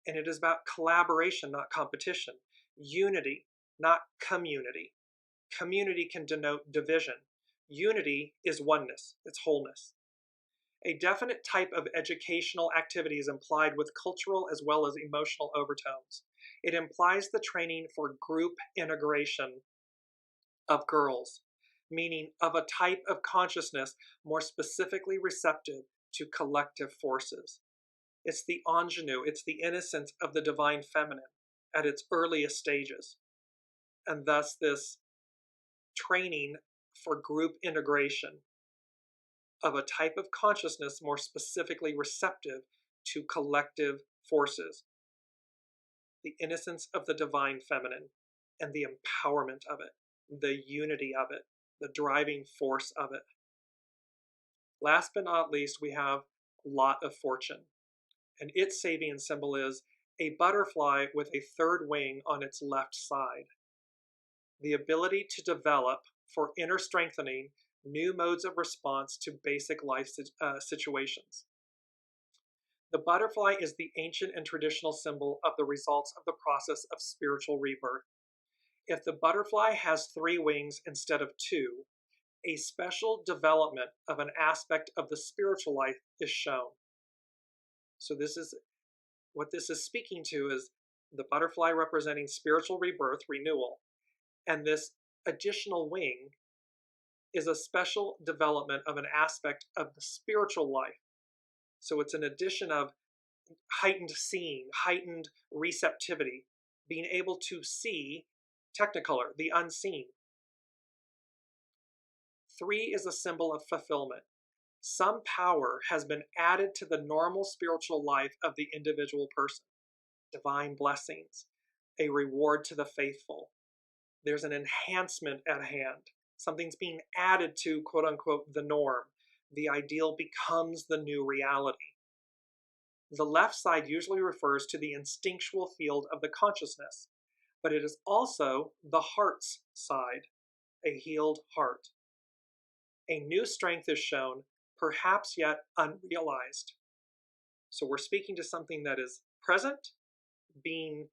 And it is about collaboration, not competition. Unity, not community. Community can denote division. Unity is oneness, it's wholeness. A definite type of educational activity is implied with cultural as well as emotional overtones. It implies the training for group integration of girls, meaning of a type of consciousness more specifically receptive to collective forces. It's the ingenue, it's the innocence of the divine feminine at its earliest stages. And thus this training for group integration of a type of consciousness more specifically receptive to collective forces. The innocence of the divine feminine and the empowerment of it, the unity of it, the driving force of it. Last but not least, we have Lot of Fortune. And its Sabian symbol is a butterfly with a 3rd wing on its left side. The ability to develop, for inner strengthening, new modes of response to basic life situations. The butterfly is the ancient and traditional symbol of the results of the process of spiritual rebirth. If the butterfly has 3 wings instead of 2, a special development of an aspect of the spiritual life is shown. So what this is speaking to is the butterfly representing spiritual rebirth, renewal, and this additional wing is a special development of an aspect of the spiritual life. So it's an addition of heightened seeing, heightened receptivity, being able to see technicolor, the unseen. 3 is a symbol of fulfillment. Some power has been added to the normal spiritual life of the individual person. Divine blessings, a reward to the faithful. There's an enhancement at hand. Something's being added to, quote unquote, the norm. The ideal becomes the new reality. The left side usually refers to the instinctual field of the consciousness, but it is also the heart's side, a healed heart. A new strength is shown, perhaps yet unrealized. So we're speaking to something that is present, being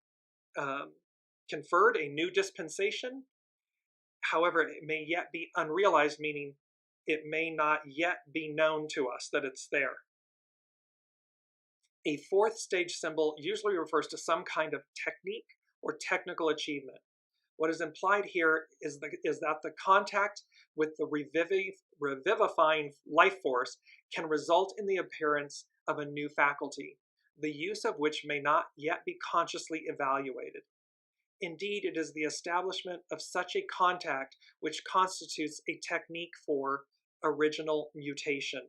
conferred, a new dispensation. However, it may yet be unrealized, meaning it may not yet be known to us that it's there. A 4th stage symbol usually refers to some kind of technique or technical achievement. What is implied here is that the contact with the revivifying life force can result in the appearance of a new faculty, the use of which may not yet be consciously evaluated. Indeed, it is the establishment of such a contact which constitutes a technique for original mutation.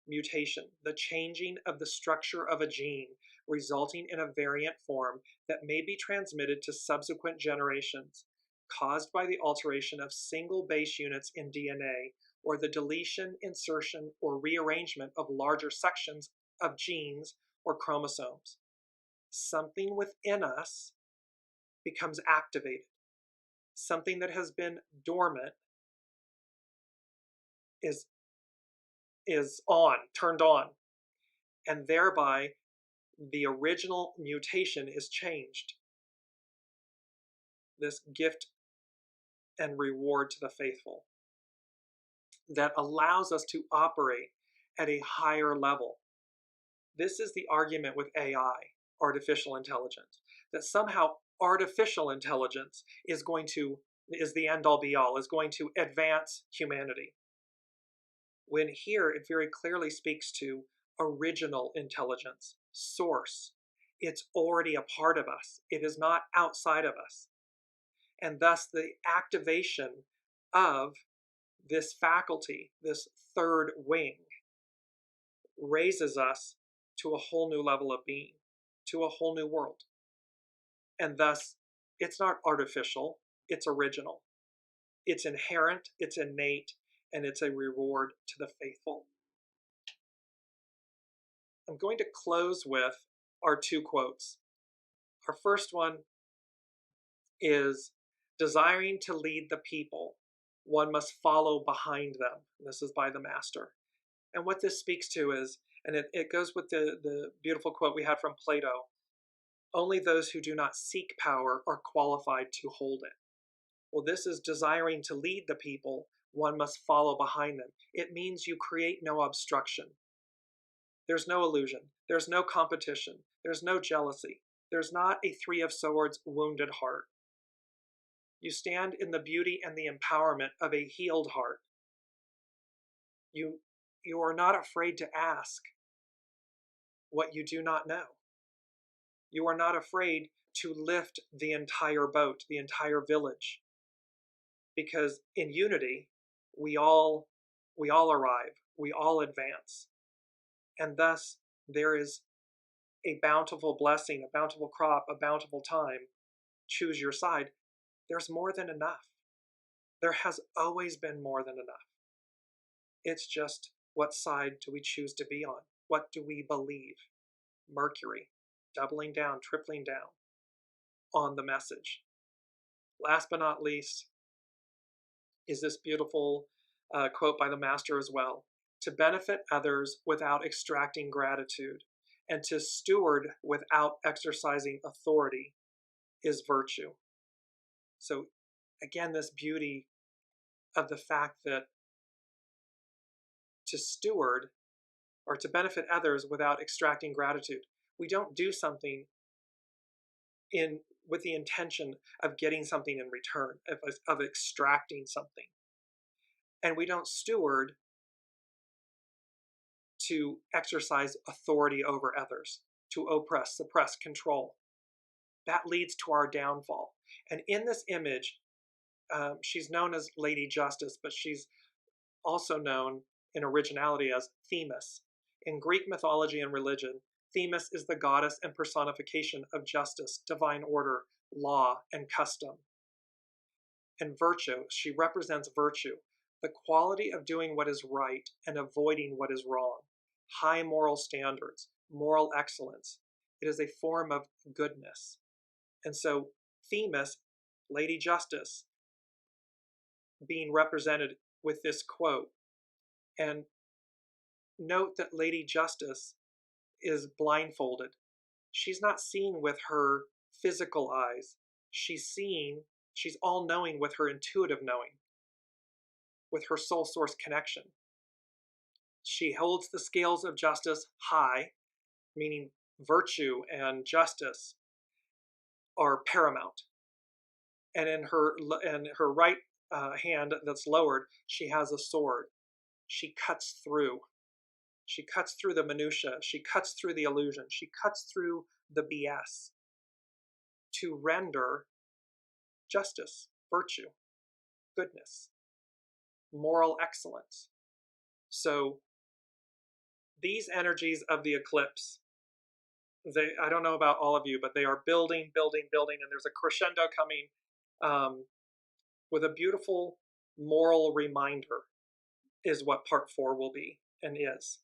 Mutation, the changing of the structure of a gene, resulting in a variant form that may be transmitted to subsequent generations, caused by the alteration of single base units in DNA, or the deletion, insertion, or rearrangement of larger sections of genes or chromosomes. Something within us becomes activated. Something that has been dormant is turned on, and thereby the original mutation is changed. This gift and reward to the faithful that allows us to operate at a higher level. This is the argument with AI, artificial intelligence, that somehow artificial intelligence is the end-all be-all, is going to advance humanity. When here it very clearly speaks to original intelligence, source. It's already a part of us. It is not outside of us. And thus the activation of this faculty, this third wing, raises us to a whole new level of being, to a whole new world. And thus, it's not artificial, it's original. It's inherent, it's innate, and it's a reward to the faithful. I'm going to close with our two quotes. Our first one is, desiring to lead the people, one must follow behind them. This is by the master. And what this speaks to is, and it goes with the beautiful quote we had from Plato, only those who do not seek power are qualified to hold it. Well, this is desiring to lead the people, one must follow behind them. It means you create no obstruction. There's no illusion. There's no competition. There's no jealousy. There's not a Three of Swords wounded heart. You stand in the beauty and the empowerment of a healed heart. You are not afraid to ask what you do not know. You are not afraid to lift the entire boat, the entire village. Because in unity, we all arrive, we all advance. And thus, there is a bountiful blessing, a bountiful crop, a bountiful time. Choose your side. There's more than enough. There has always been more than enough. It's just, what side do we choose to be on? What do we believe? Mercury, doubling down, tripling down on the message. Last but not least is this beautiful quote by the master as well. To benefit others without extracting gratitude, and to steward without exercising authority is virtue. So again, this beauty of the fact that to steward or to benefit others without extracting gratitude, we don't do something with the intention of getting something in return, of extracting something. And we don't steward to exercise authority over others, to oppress, suppress, control. That leads to our downfall. And in this image, she's known as Lady Justice, but she's also known in originality as Themis. In Greek mythology and religion, Themis is the goddess and personification of justice, divine order, law, and custom. And virtue, she represents virtue, the quality of doing what is right and avoiding what is wrong, high moral standards, moral excellence. It is a form of goodness. And so Themis, Lady Justice, being represented with this quote. And note that Lady Justice is blindfolded. She's not seeing with her physical eyes. She's all-knowing with her intuitive knowing, with her soul source connection. She holds the scales of justice high, meaning virtue and justice are paramount. And in her right hand that's lowered, she has a sword. She cuts through. She cuts through the minutia. She cuts through the illusion. She cuts through the BS to render justice, virtue, goodness, moral excellence. So these energies of the eclipse, I don't know about all of you, but they are building, building, building, and there's a crescendo coming with a beautiful moral reminder is what part 4 will be and is.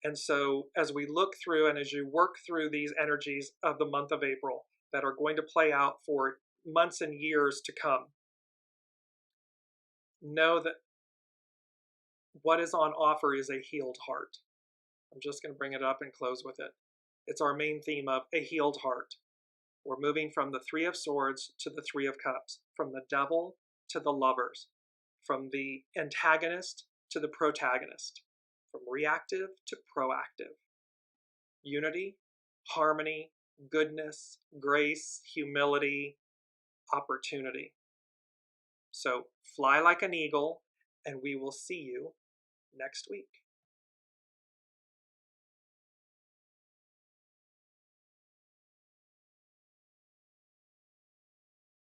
And so as we look through and as you work through these energies of the month of April that are going to play out for months and years to come, know that what is on offer is a healed heart. I'm just going to bring it up and close with it. It's our main theme of a healed heart. We're moving from the Three of Swords to the Three of Cups, from the Devil to the Lovers, from the antagonist to the protagonist, from reactive to proactive. Unity, harmony, goodness, grace, humility, opportunity. So fly like an eagle, and we will see you next week.